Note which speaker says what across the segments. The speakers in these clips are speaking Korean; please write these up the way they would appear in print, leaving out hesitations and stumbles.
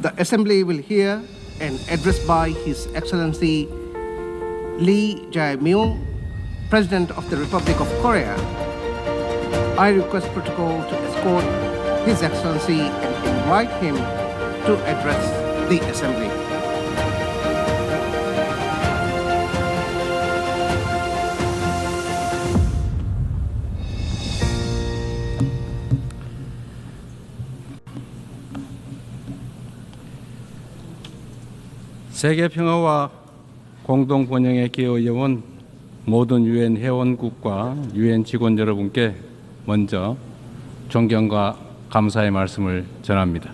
Speaker 1: The Assembly will hear an address by His Excellency Lee Jae-myung, President of the Republic of Korea. I request protocol to escort His Excellency and invite him to address the Assembly.
Speaker 2: 세계 평화와 공동 번영에 기여해온 모든 유엔 회원국과 유엔 직원 여러분께 먼저 존경과 감사의 말씀을 전합니다.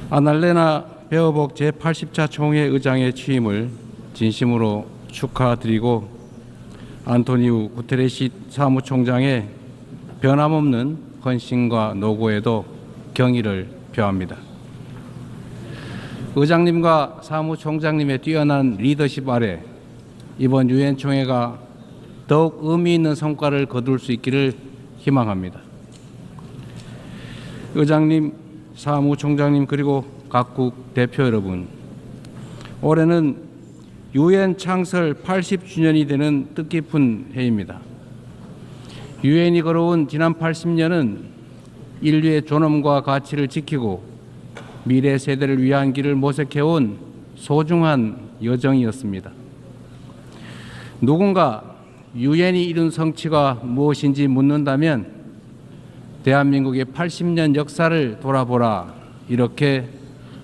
Speaker 2: 아날레나 베어복 제80차 총회 의장의 취임을 진심으로 축하드리고 안토니우 구테레시 사무총장의 변함없는 헌신과 노고에도 경의를 표합니다. 의장님과 사무총장님의 뛰어난 리더십 아래 이번 유엔 총회가 더욱 의미 있는 성과를 거둘 수 있기를 희망합니다. 의장님, 사무총장님 그리고 각국 대표 여러분, 올해는 유엔 창설 80주년이 되는 뜻깊은 해입니다. 유엔이 걸어온 지난 80년은 인류의 존엄과 가치를 지키고 미래 세대를 위한 길을 모색해온 소중한 여정이었습니다. 누군가 유엔이 이룬 성취가 무엇인지 묻는다면 대한민국의 80년 역사를 돌아보라 이렇게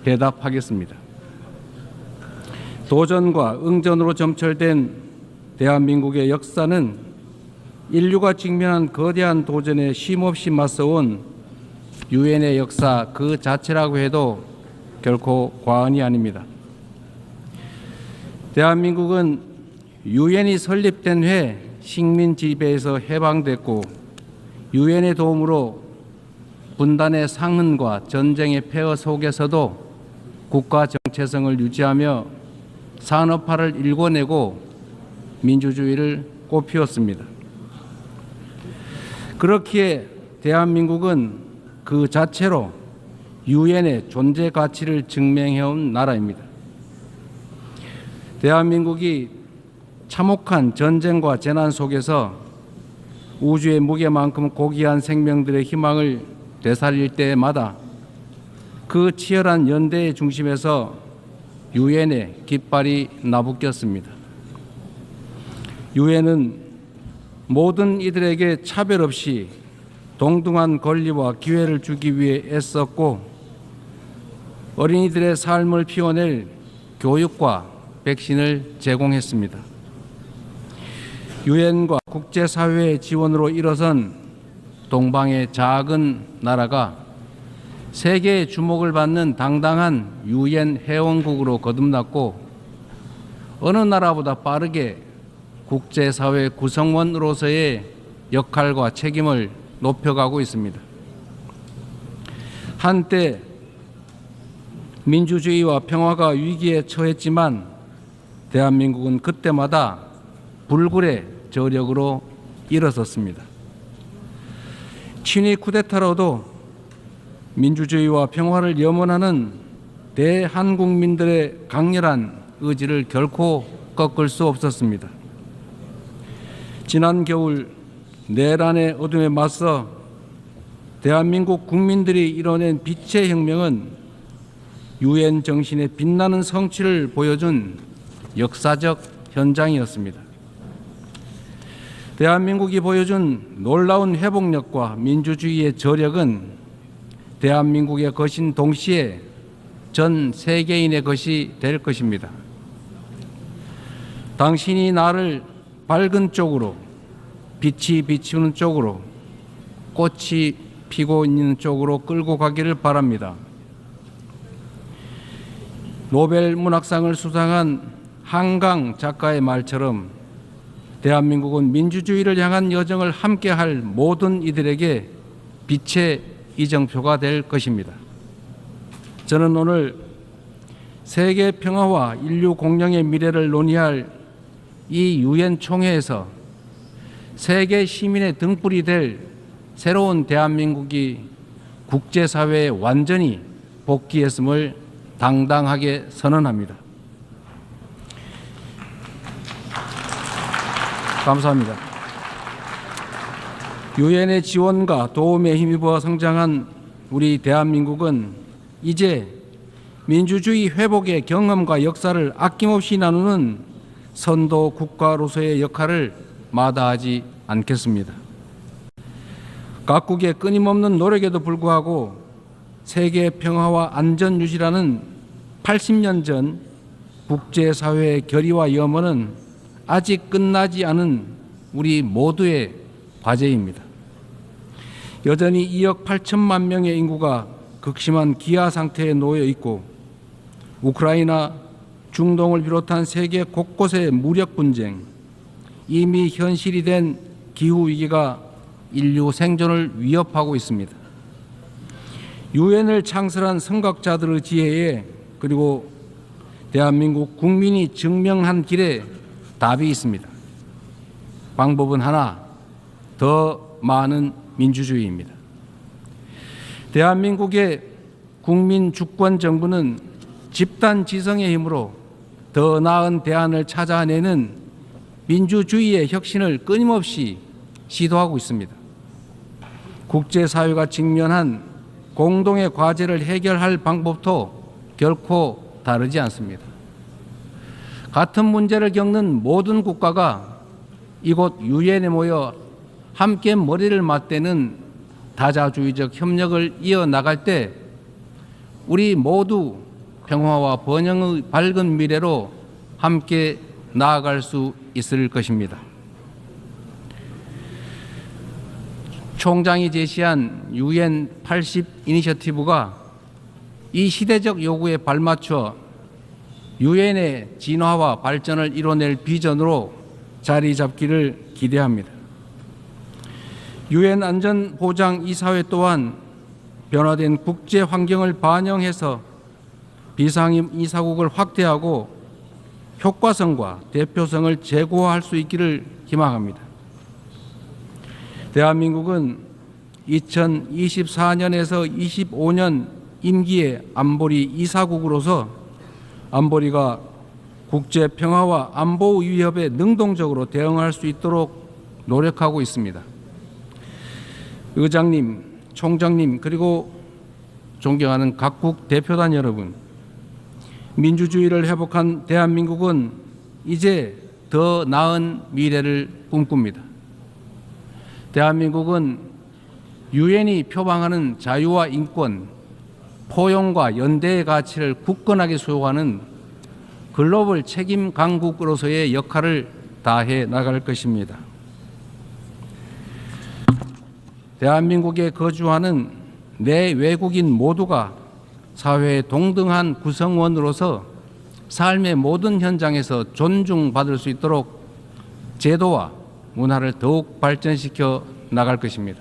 Speaker 2: 대답하겠습니다. 도전과 응전으로 점철된 대한민국의 역사는 인류가 직면한 거대한 도전에 쉼없이 맞서온 유엔의 역사 그 자체라고 해도 결코 과언이 아닙니다. 대한민국은 유엔이 설립된 해에 식민 지배에서 해방됐고 유엔의 도움으로 분단의 상흔과 전쟁의 폐허 속에서도 국가 정체성을 유지하며 산업화를 일궈내고 민주주의를 꽃피웠습니다. 그렇기에 대한민국은 그 자체로 유엔의 존재 가치를 증명해온 나라입니다. 대한민국이 참혹한 전쟁과 재난 속에서 우주의 무게만큼 고귀한 생명들의 희망을 되살릴 때마다 그 치열한 연대의 중심에서 유엔의 깃발이 나부꼈습니다. 유엔은 모든 이들에게 차별 없이 동등한 권리와 기회를 주기 위해 애썼고 어린이들의 삶을 피워낼 교육과 백신을 제공했습니다. 유엔과 국제사회의 지원으로 일어선 동방의 작은 나라가 세계의 주목을 받는 당당한 유엔 회원국으로 거듭났고 어느 나라보다 빠르게 국제사회 구성원으로서의 역할과 책임을 높여가고 있습니다. 한때 민주주의와 평화가 위기에 처했지만 대한민국은 그때마다 불굴의 저력으로 일어섰습니다. 친위 쿠데타로도 민주주의와 평화를 염원하는 대한국민들의 강렬한 의지를 결코 꺾을 수 없었습니다. 지난 겨울 내란의 어둠에 맞서 대한민국 국민들이 이뤄낸 빛의 혁명은 유엔 정신의 빛나는 성취를 보여준 역사적 현장이었습니다. 대한민국이 보여준 놀라운 회복력과 민주주의의 저력은 대한민국의 것인 동시에 전 세계인의 것이 될 것입니다. 당신이 나를 밝은 쪽으로, 빛이 비추는 쪽으로, 꽃이 피고 있는 쪽으로 끌고 가기를 바랍니다. 노벨 문학상을 수상한 한강 작가의 말처럼 대한민국은 민주주의를 향한 여정을 함께할 모든 이들에게 빛의 이정표가 될 것입니다. 저는 오늘 세계 평화와 인류 공영의 미래를 논의할 이 유엔 총회에서 세계 시민의 등불이 될 새로운 대한민국이 국제사회에 완전히 복귀했음을 당당하게 선언합니다. 감사합니다. 유엔의 지원과 도움에 힘입어 성장한 우리 대한민국은 이제 민주주의 회복의 경험과 역사를 아낌없이 나누는 선도 국가로서의 역할을 마다하지 않겠습니다. 각국의 끊임없는 노력에도 불구하고 세계 평화와 안전 유지라는 80년 전 국제사회의 결의와 염원은 아직 끝나지 않은 우리 모두의 과제입니다. 여전히 2억 8천만 명의 인구가 극심한 기아 상태에 놓여 있고 우크라이나, 중동을 비롯한 세계 곳곳의 무력 분쟁, 이미 현실이 된 기후위기가 인류 생존을 위협하고 있습니다. 유엔을 창설한 선각자들의 지혜에 그리고 대한민국 국민이 증명한 길에 답이 있습니다. 방법은 하나, 더 많은 민주주의입니다. 대한민국의 국민 주권 정부는 집단 지성의 힘으로 더 나은 대안을 찾아내는 민주주의의 혁신을 끊임없이 시도하고 있습니다. 국제사회가 직면한 공동의 과제를 해결할 방법도 결코 다르지 않습니다. 같은 문제를 겪는 모든 국가가 이곳 유엔에 모여 함께 머리를 맞대는 다자주의적 협력을 이어나갈 때 우리 모두 평화와 번영의 밝은 미래로 함께 나아갈 수 있을 것입니다. 총장이 제시한 UN 80 이니셔티브가 이 시대적 요구에 발맞춰 유엔의 진화와 발전을 이뤄낼 비전으로 자리 잡기를 기대합니다. 유엔 안전보장이사회 또한 변화된 국제 환경을 반영해서 비상임 이사국을 확대하고 효과성과 대표성을 제고할 수 있기를 희망합니다. 대한민국은 2024년에서 25년 임기의 안보리 이사국으로서 안보리가 국제 평화와 안보 위협에 능동적으로 대응할 수 있도록 노력하고 있습니다. 의장님, 총장님, 그리고 존경하는 각국 대표단 여러분, 민주주의를 회복한 대한민국은 이제 더 나은 미래를 꿈꿉니다. 대한민국은 유엔이 표방하는 자유와 인권, 포용과 연대의 가치를 굳건하게 수호하는 글로벌 책임 강국으로서의 역할을 다해 나갈 것입니다. 대한민국에 거주하는 내 외국인 모두가 사회의 동등한 구성원으로서 삶의 모든 현장에서 존중받을 수 있도록 제도와 문화를 더욱 발전시켜 나갈 것입니다.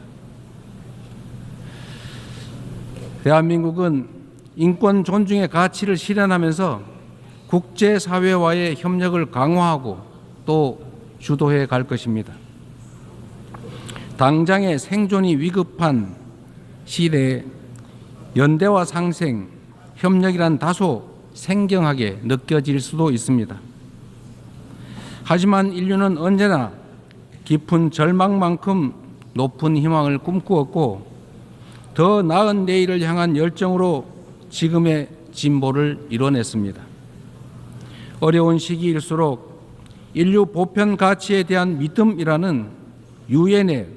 Speaker 2: 대한민국은 인권 존중의 가치를 실현하면서 국제사회와의 협력을 강화하고 또 주도해 갈 것입니다. 당장의 생존이 위급한 시대에 연대와 상생, 협력이란 다소 생경하게 느껴질 수도 있습니다. 하지만 인류는 언제나 깊은 절망만큼 높은 희망을 꿈꾸었고 더 나은 내일을 향한 열정으로 지금의 진보를 이뤄냈습니다. 어려운 시기일수록 인류 보편 가치에 대한 믿음이라는 유엔의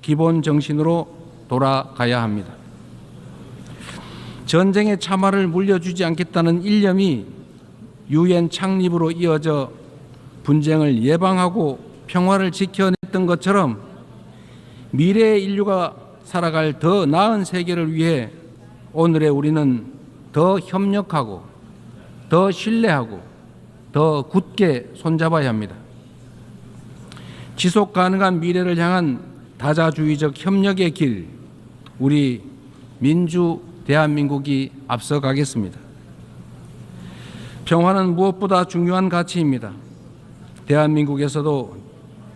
Speaker 2: 기본 정신으로 돌아가야 합니다. 전쟁의 참화를 물려주지 않겠다는 일념이 유엔 창립으로 이어져 분쟁을 예방하고 평화를 지켜냈던 것처럼 미래의 인류가 살아갈 더 나은 세계를 위해 오늘의 우리는 더 협력하고 더 신뢰하고 더 굳게 손잡아야 합니다. 지속 가능한 미래를 향한 다자주의적 협력의 길, 우리 민주 대한민국이 앞서가겠습니다. 평화는 무엇보다 중요한 가치입니다. 대한민국에서도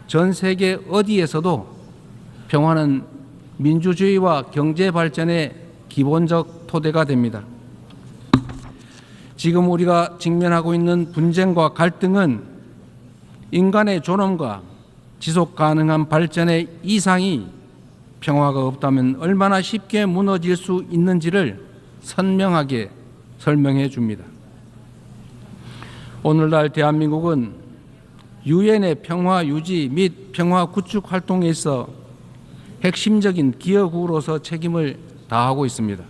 Speaker 2: 전 세계 어디에서도 평화는 민주주의와 경제 발전의 기본적 토대가 됩니다. 지금 우리가 직면하고 있는 분쟁과 갈등은 인간의 존엄과 지속 가능한 발전의 이상이 평화가 없다면 얼마나 쉽게 무너질 수 있는지를 선명하게 설명해 줍니다. 오늘날 대한민국은 유엔의 평화 유지 및 평화 구축 활동에 있어 핵심적인 기여국으로서 책임을 다하고 있습니다.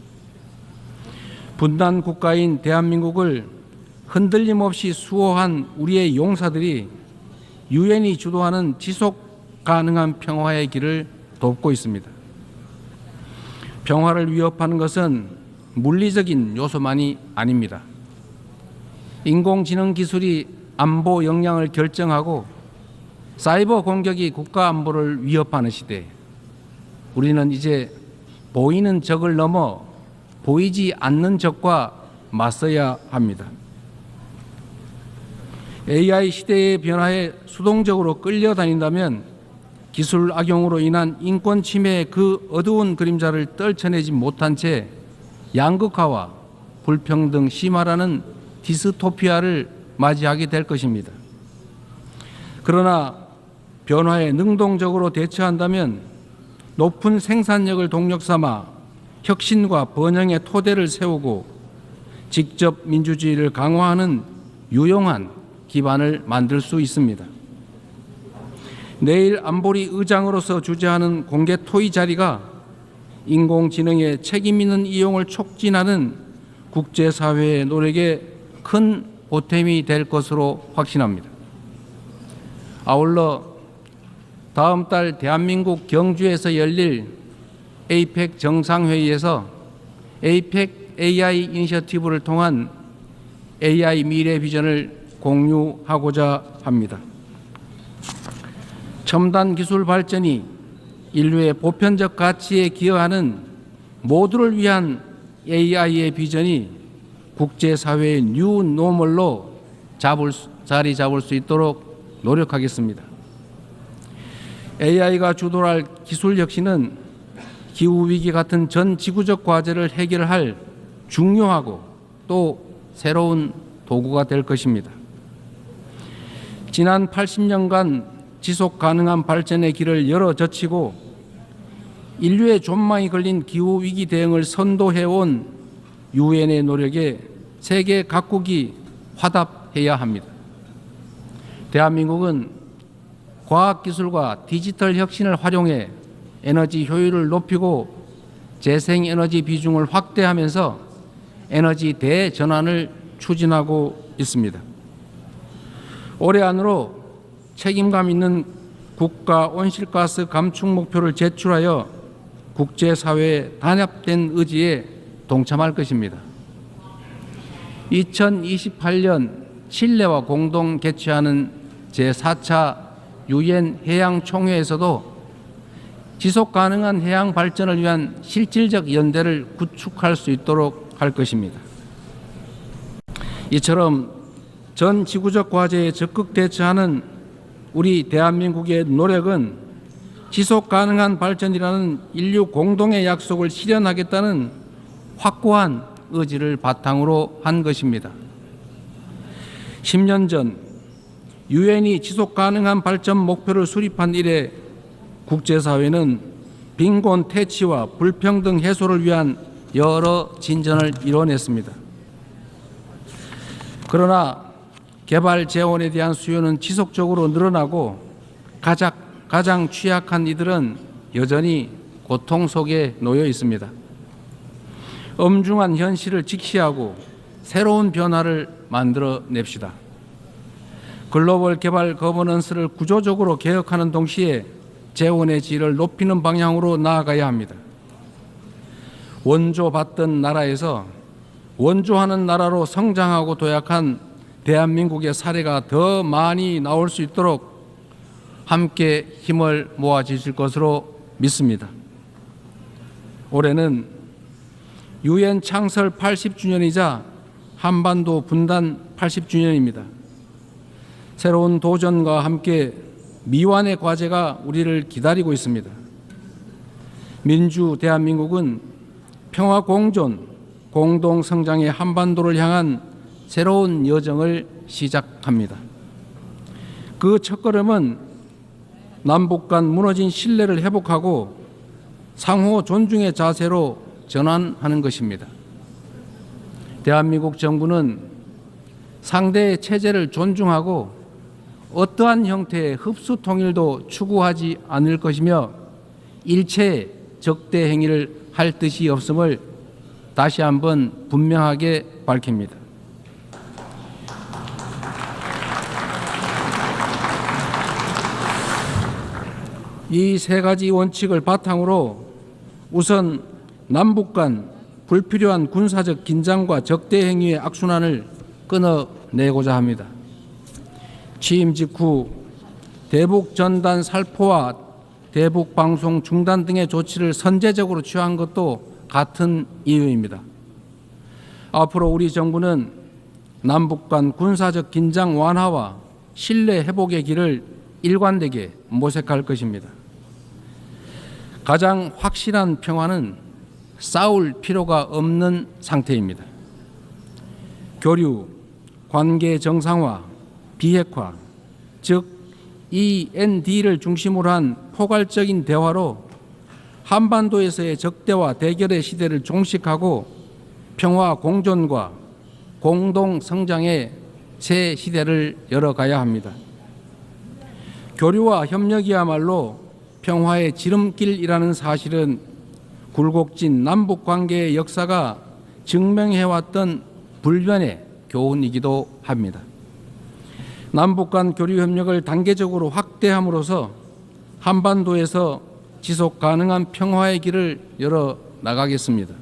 Speaker 2: 분단 국가인 대한민국을 흔들림 없이 수호한 우리의 용사들이 유엔이 주도하는 지속 가능한 평화의 길을 돕고 있습니다. 평화를 위협하는 것은 물리적인 요소만이 아닙니다. 인공지능 기술이 안보 역량을 결정하고 사이버 공격이 국가 안보를 위협하는 시대, 우리는 이제 보이는 적을 넘어 보이지 않는 적과 맞서야 합니다. AI 시대의 변화에 수동적으로 끌려다닌다면 기술 악용으로 인한 인권 침해의 그 어두운 그림자를 떨쳐내지 못한 채 양극화와 불평등 심화라는 디스토피아를 맞이하게 될 것입니다. 그러나 변화에 능동적으로 대처한다면 높은 생산력을 동력 삼아 혁신과 번영의 토대를 세우고 직접 민주주의를 강화하는 유용한 기반을 만들 수 있습니다. 내일 안보리 의장으로서 주재하는 공개 토의 자리가 인공지능의 책임 있는 이용을 촉진하는 국제사회의 노력에 큰 보탬이 될 것으로 확신합니다. 아울러 다음 달 대한민국 경주에서 열릴 에이펙 정상회의에서 에이펙 AI 이니셔티브를 통한 AI 미래 비전을 공유하고자 합니다. 첨단 기술 발전이 인류의 보편적 가치에 기여하는 모두를 위한 AI의 비전이 국제사회의 뉴 노멀로 자리 잡을 수 있도록 노력하겠습니다. AI가 주도할 기술 혁신은 기후위기 같은 전 지구적 과제를 해결할 중요하고 또 새로운 도구가 될 것입니다. 지난 80년간 지속 가능한 발전의 길을 열어젖히고 인류의 존망이 걸린 기후위기 대응을 선도해온 유엔의 노력에 세계 각국이 화답해야 합니다. 대한민국은 과학기술과 디지털 혁신을 활용해 에너지 효율을 높이고 재생에너지 비중을 확대하면서 에너지 대전환을 추진하고 있습니다. 올해 안으로 책임감 있는 국가 온실가스 감축 목표를 제출하여 국제사회의 단합된 의지에 동참할 것입니다. 2028년 칠레와 공동 개최하는 제4차 유엔 해양총회에서도 지속 가능한 해양 발전을 위한 실질적 연대를 구축할 수 있도록 할 것입니다. 이처럼 전 지구적 과제에 적극 대처하는 우리 대한민국의 노력은 지속 가능한 발전이라는 인류 공동의 약속을 실현하겠다는 확고한 의지를 바탕으로 한 것입니다. 10년 전 유엔이 지속 가능한 발전 목표를 수립한 이래 국제사회는 빈곤 퇴치와 불평등 해소를 위한 여러 진전을 이뤄냈습니다. 그러나 개발 재원에 대한 수요는 지속적으로 늘어나고 가장 취약한 이들은 여전히 고통 속에 놓여 있습니다. 엄중한 현실을 직시하고 새로운 변화를 만들어냅시다. 글로벌 개발 거버넌스를 구조적으로 개혁하는 동시에 재원의 질을 높이는 방향으로 나아가야 합니다. 원조받던 나라에서 원조하는 나라로 성장하고 도약한 대한민국의 사례가 더 많이 나올 수 있도록 함께 힘을 모아 주실 것으로 믿습니다. 올해는 유엔 창설 80주년이자 한반도 분단 80주년입니다. 새로운 도전과 함께 미완의 과제가 우리를 기다리고 있습니다. 민주 대한민국은 평화 공존, 공동 성장의 한반도를 향한 새로운 여정을 시작합니다. 그 첫걸음은 남북 간 무너진 신뢰를 회복하고 상호 존중의 자세로 전환하는 것입니다. 대한민국 정부는 상대의 체제를 존중하고 어떠한 형태의 흡수 통일도 추구하지 않을 것이며 일체의 적대 행위를 할 뜻이 없음을 다시 한번 분명하게 밝힙니다. 이 세 가지 원칙을 바탕으로 우선 남북 간 불필요한 군사적 긴장과 적대 행위의 악순환을 끊어내고자 합니다. 취임 직후 대북 전단 살포와 대북 방송 중단 등의 조치를 선제적으로 취한 것도 같은 이유입니다. 앞으로 우리 정부는 남북 간 군사적 긴장 완화와 신뢰 회복의 길을 일관되게 모색할 것입니다. 가장 확실한 평화는 싸울 필요가 없는 상태입니다. 교류, 관계 정상화, 비핵화, 즉 END를 중심으로 한 포괄적인 대화로 한반도에서의 적대와 대결의 시대를 종식하고 평화 공존과 공동 성장의 새 시대를 열어가야 합니다. 교류와 협력이야말로 평화의 지름길이라는 사실은 굴곡진 남북 관계의 역사가 증명해왔던 불변의 교훈이기도 합니다. 남북 간 교류 협력을 단계적으로 확대함으로써 한반도에서 지속 가능한 평화의 길을 열어 나가겠습니다.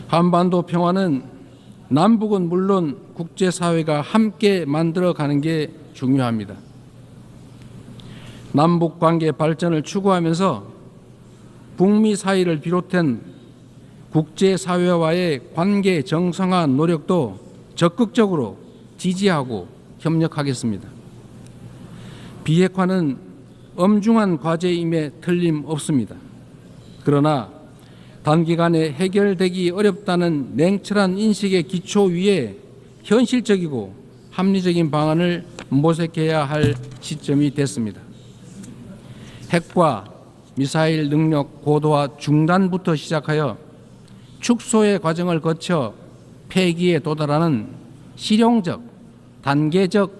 Speaker 2: 한반도 평화는 남북은 물론 국제사회가 함께 만들어가는 게 중요합니다. 남북 관계 발전을 추구하면서 북미 사이를 비롯한 국제사회와의 관계 정상화 노력도 적극적으로 지지하고 협력하겠습니다. 비핵화는 엄중한 과제임에 틀림없습니다. 그러나 단기간에 해결되기 어렵다는 냉철한 인식의 기초 위에 현실적이고 합리적인 방안을 모색해야 할 시점이 됐습니다. 핵과 미사일 능력 고도화 중단부터 시작하여 축소의 과정을 거쳐 폐기에 도달하는 실용적, 단계적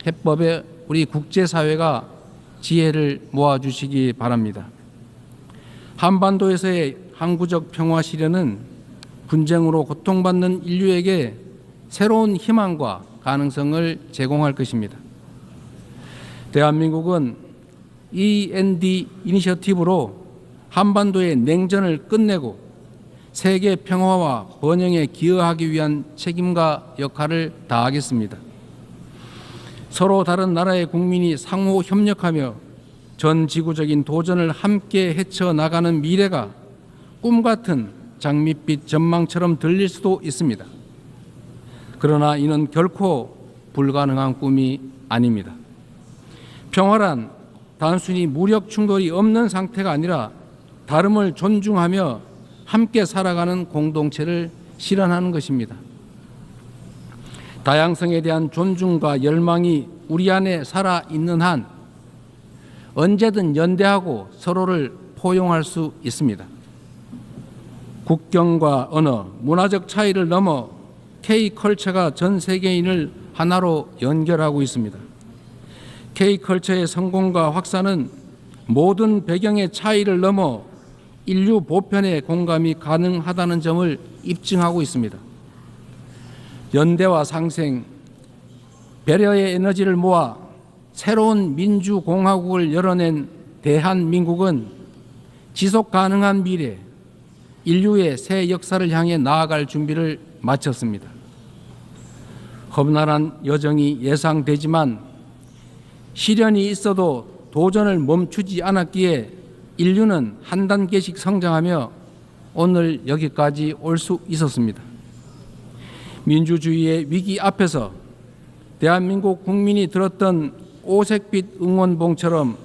Speaker 2: 해법에 우리 국제사회가 지혜를 모아주시기 바랍니다. 한반도에서의 항구적 평화 실현은 분쟁으로 고통받는 인류에게 새로운 희망과 가능성을 제공할 것입니다. 대한민국은 END 이니셔티브로 한반도의 냉전을 끝내고 세계 평화와 번영에 기여하기 위한 책임과 역할을 다하겠습니다. 서로 다른 나라의 국민이 상호 협력하며 전 지구적인 도전을 함께 헤쳐나가는 미래가 꿈같은 장밋빛 전망처럼 들릴 수도 있습니다. 그러나 이는 결코 불가능한 꿈이 아닙니다. 평화란 단순히 무력 충돌이 없는 상태가 아니라 다름을 존중하며 함께 살아가는 공동체를 실현하는 것입니다. 다양성에 대한 존중과 열망이 우리 안에 살아있는 한 언제든 연대하고 서로를 포용할 수 있습니다. 국경과 언어, 문화적 차이를 넘어 K컬처가 전 세계인을 하나로 연결하고 있습니다. K컬처의 성공과 확산은 모든 배경의 차이를 넘어 인류 보편의 공감이 가능하다는 점을 입증하고 있습니다. 연대와 상생, 배려의 에너지를 모아 새로운 민주공화국을 열어낸 대한민국은 지속 가능한 미래, 인류의 새 역사를 향해 나아갈 준비를 마쳤습니다. 험난한 여정이 예상되지만 시련이 있어도 도전을 멈추지 않았기에 인류는 한 단계씩 성장하며 오늘 여기까지 올 수 있었습니다. 민주주의의 위기 앞에서 대한민국 국민이 들었던 오색빛 응원봉처럼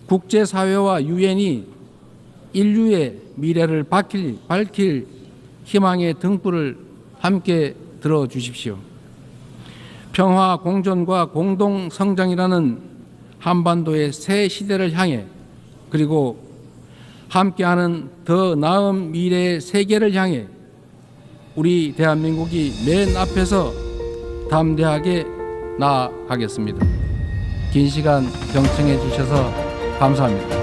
Speaker 2: 국제사회와 유엔이 인류의 미래를 밝힐 희망의 등불을 함께 들어 주십시오. 평화 공존과 공동 성장이라는 한반도의 새 시대를 향해, 그리고 함께하는 더 나은 미래의 세계를 향해 우리 대한민국이 맨 앞에서 담대하게 나아가겠습니다. 긴 시간 경청해 주셔서 감사합니다.